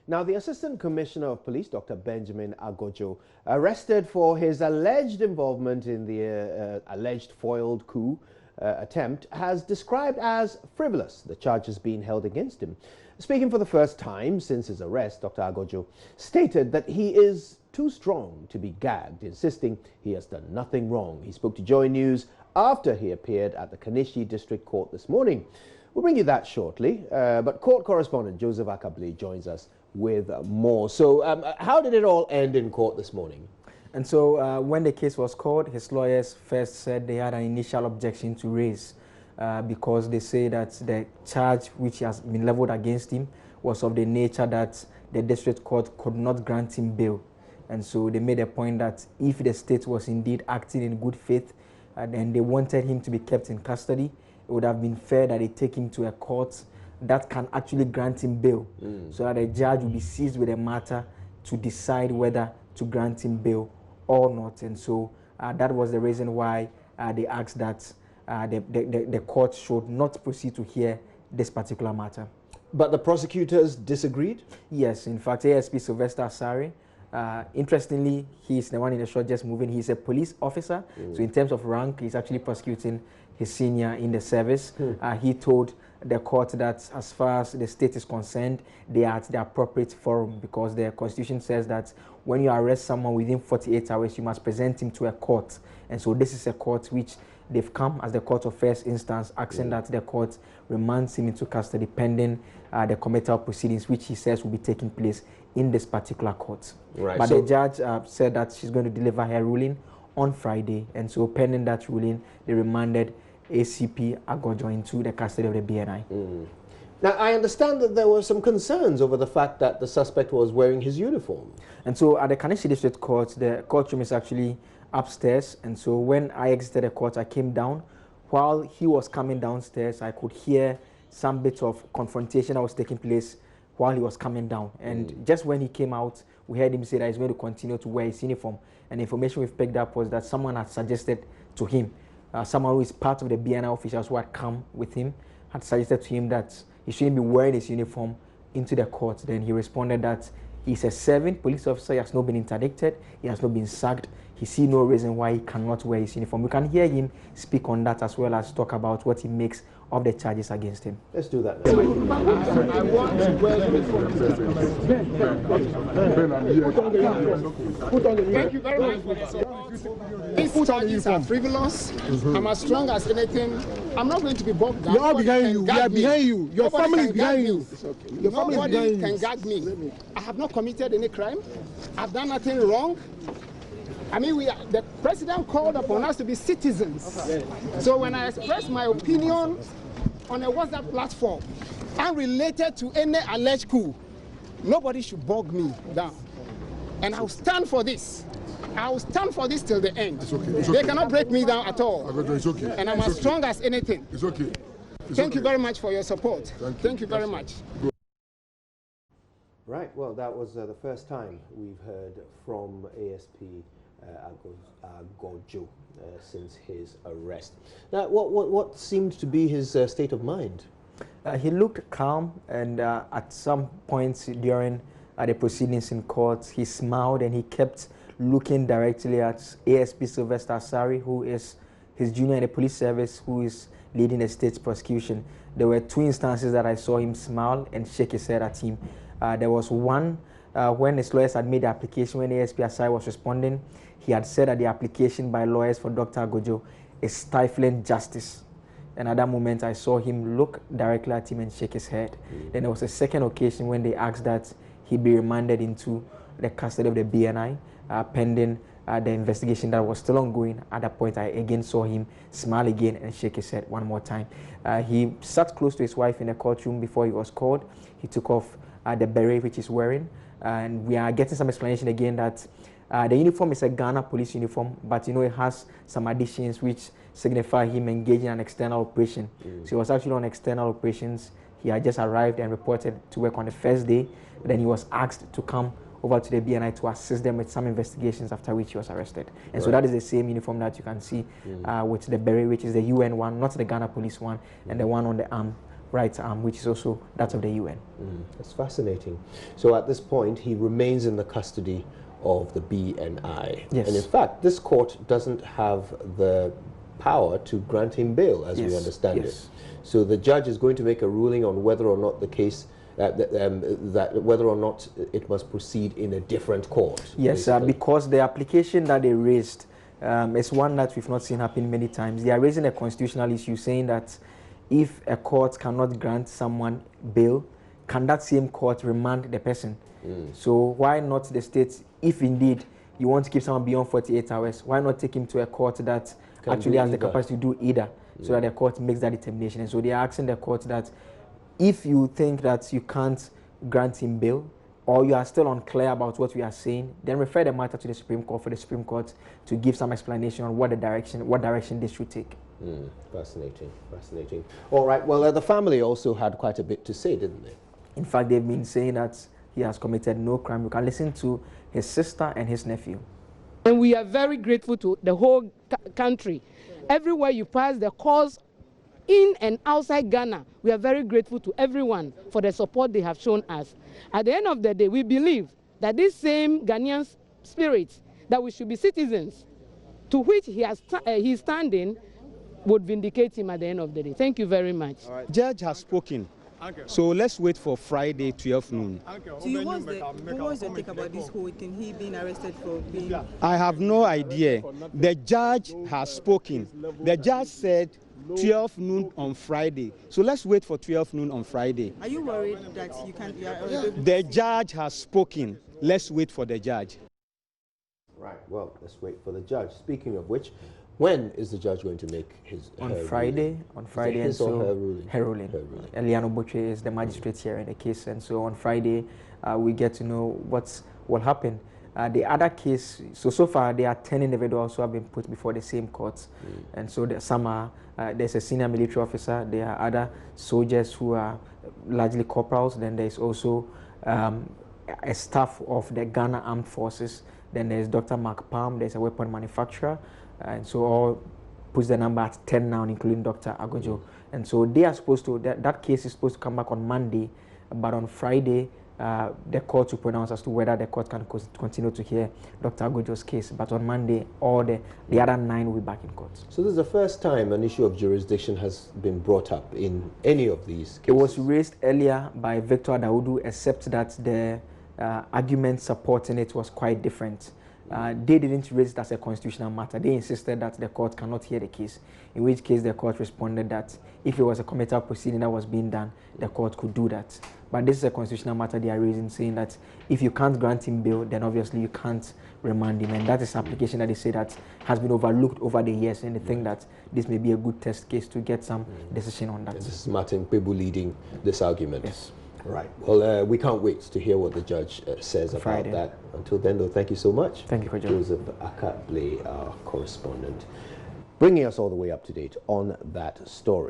Now, the Assistant Commissioner of Police, Dr. Benjamin Agojo, arrested for his alleged involvement in the alleged foiled coup attempt, has described as frivolous the charges being held against him. Speaking for the first time since his arrest, Dr. Agojo stated that he is too strong to be gagged, insisting he has done nothing wrong. He spoke to JoyNews after he appeared at the Kaneshie District Court this morning. We'll bring you that shortly, but court correspondent Joseph Akabli joins us with more. So how did it all end in court this morning? And so when the case was called, his lawyers first said they had an initial objection to raise because they say that the charge which has been leveled against him was of the nature that the district court could not grant him bail. And so they made a point that if the state was indeed acting in good faith and they wanted him to be kept in custody, it would have been fair that they take him to a court that can actually grant him bail, so that the judge will be seized with the matter to decide whether to grant him bail or not. And so that was the reason why they asked that the court should not proceed to hear this particular matter. But the prosecutors disagreed? Yes, in fact, ASP Sylvester Asari, interestingly, he's the one in the shot just moving. He's a police officer, so in terms of rank, he's actually prosecuting his senior in the service. He told the court that as far as the state is concerned, they are at the appropriate forum because the constitution says that when you arrest someone within 48 hours, you must present him to a court. And so this is a court which they've come as the court of first instance, asking that the court remands him into custody pending the committal proceedings, which he says will be taking place in this particular court. Right. But the judge said that she's going to deliver her ruling on Friday, and so pending that ruling, they remanded ACP Agojo into the custody of the BNI. Now, I understand that there were some concerns over the fact that the suspect was wearing his uniform. And so at the Kaneshie District Court, the courtroom is actually upstairs, and so when I exited the court, I came down. While he was coming downstairs, I could hear some bits of confrontation that was taking place while he was coming down. And just when he came out, we heard him say that he's going to continue to wear his uniform. And the information we've picked up was that someone had suggested to him, someone who is part of the BNI officials who had come with him, had suggested to him that he shouldn't be wearing his uniform into the court. Then he responded that he's a serving police officer, he has not been interdicted, he has not been sacked, he sees no reason why he cannot wear his uniform. We can hear him speak on that as well as talk about what he makes of the charges against him. Let's do that now. I want to wear uniform. Thank you very much for the support. These charges are frivolous. I'm as strong as anything. I'm not going to be bogged down. We are behind you. We are behind you. Your family is behind you. Your family is behind you. Nobody can gag me. I have not committed any crime. I've done nothing wrong. I mean, the president called upon us to be citizens. So when I express my opinion on a WhatsApp platform, unrelated to any alleged coup, nobody should bog me down. And I'll stand for this. I'll stand for this till the end. It's okay. They cannot break me down at all. It's okay. And I'm as strong as anything. It's okay. Thank you very much for your support. Thank you very much. Right, well, that was the first time we've heard from ASP Agojo since his arrest. Now, what seemed to be his state of mind? He looked calm, and at some points during the proceedings in court, he smiled and he kept looking directly at ASP Sylvester Asari, who is his junior in the police service, who is leading the state's prosecution. There were two instances that I saw him smile and shake his head at him. There was one when his lawyers had made the application, when ASP Asari was responding, he had said that the application by lawyers for Dr. Agojo is stifling justice. And at that moment, I saw him look directly at him and shake his head. Then there was a second occasion when they asked that he be remanded into the custody of the BNI, pending the investigation that was still ongoing. At that point, I again saw him smile again and shake his head one more time. He sat close to his wife in the courtroom before he was called. He took off the beret which he's wearing, and we are getting some explanation again that the uniform is a Ghana police uniform, but you know it has some additions which signify him engaging in an external operation. So he was actually on external operations. He had just arrived and reported to work on the first day. Then he was asked to come over to the BNI to assist them with some investigations, after which he was arrested. And so that is the same uniform that you can see with the beret, which is the UN one, not the Ghana police one, and the one on the arm, right arm, which is also that of the UN. That's fascinating. So at this point, he remains in the custody of the BNI. Yes. And in fact, this court doesn't have the power to grant him bail, as we understand it. So the judge is going to make a ruling on whether or not the case, whether or not it must proceed in a different court. Yes, because the application that they raised is one that we've not seen happen many times. They are raising a constitutional issue saying that if a court cannot grant someone bail, can that same court remand the person? So why not the state, if indeed you want to keep someone beyond 48 hours, why not take him to a court that actually has the capacity to do either, so that the court makes that determination? And so they are asking the court that if you think that you can't grant him bail, or you are still unclear about what we are saying, then refer the matter to the Supreme Court for the Supreme Court to give some explanation on what direction this should take. Fascinating, fascinating. All right, well, the family also had quite a bit to say, didn't they? In fact, they've been saying that he has committed no crime. We can listen to his sister and his nephew. And we are very grateful to the whole country. Everywhere you pass, the cause in and outside Ghana, we are very grateful to everyone for the support they have shown us. At the end of the day, we believe that this same Ghanaian spirit, that we should be citizens, to which he's standing, would vindicate him at the end of the day. Thank you very much. The judge has spoken. So let's wait for Friday, 12 noon. So what's your take about this whole thing, he being arrested for being... I have no idea. The judge has spoken. The judge said 12 noon on Friday. So let's wait for 12 noon on Friday. Are you worried that you can't... The judge has spoken. Let's wait for the judge. Right, well, let's wait for the judge. Speaking of which, when is the judge going to make his Friday? ruling? On Friday, his and so or her ruling? Her ruling. Eliano Boche is the magistrate here in the case, and so on Friday we get to know what will happen. The other case, so far there are 10 individuals who have been put before the same courts, and so some are, there's a senior military officer, there are other soldiers who are largely corporals, then there's also a staff of the Ghana Armed Forces, then there's Dr. Mark Palm, there's a weapon manufacturer, and so all puts the number at 10 now, including Dr. Agojo. And so they are supposed to, that case is supposed to come back on Monday, but on Friday, the court will pronounce as to whether the court can continue to hear Dr. Agojo's case. But on Monday, all the other 9 will be back in court. So this is the first time an issue of jurisdiction has been brought up in any of these cases? It was raised earlier by Victor Daudu, except that the argument supporting it was quite different. They didn't raise it as a constitutional matter. They insisted that the court cannot hear the case, in which case the court responded that if it was a committal proceeding that was being done, the court could do that. But this is a constitutional matter they are raising, saying that if you can't grant him bail, then obviously you can't remand him. And that is an application that they say that has been overlooked over the years, and they think that this may be a good test case to get some decision on that. This is Martin Pebu leading this argument. Yes. Right. Well, we can't wait to hear what the judge says about that. Until then, though, thank you so much. Thank you for joining. Joseph Akabley, our correspondent, bringing us all the way up to date on that story.